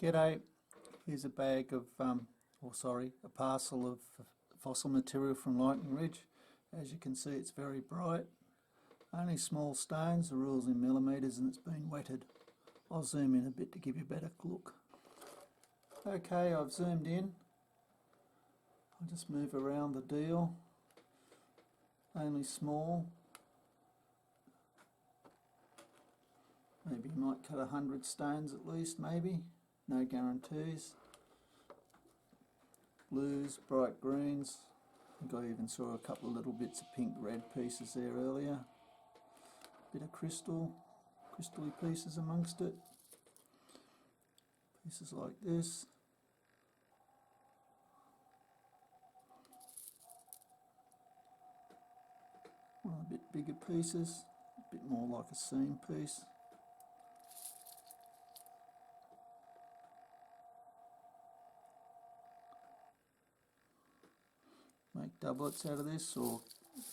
G'day, here's a bag of, a parcel of fossil material from Lightning Ridge. As you can see, it's very bright. Only small stones, the rule's in millimetres, and it's been wetted. I'll zoom in a bit to give you a better look. Okay, I've zoomed in. I'll just move around the deal. Only small. Maybe you might cut 100 stones at least, maybe. No guarantees. Blues, bright greens. I think I even saw a couple of little bits of pink red pieces there earlier. Bit of crystal, crystally pieces amongst it. Pieces like this. One of the bit bigger pieces, a bit more like a seam piece. Make doublets out of this or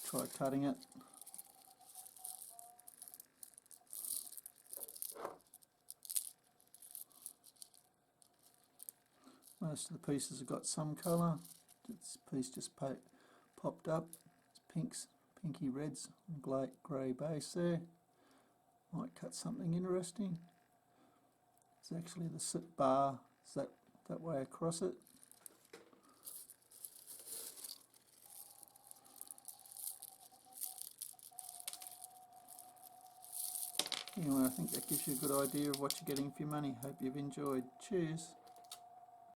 try cutting it. Most of the pieces have got some colour. This piece just popped up. It's pinks, pinky reds and grey base there. Might cut something interesting. It's actually the sit bar is that way across it. Anyway, I think that gives you a good idea of what you're getting for your money. Hope you've enjoyed. Cheers.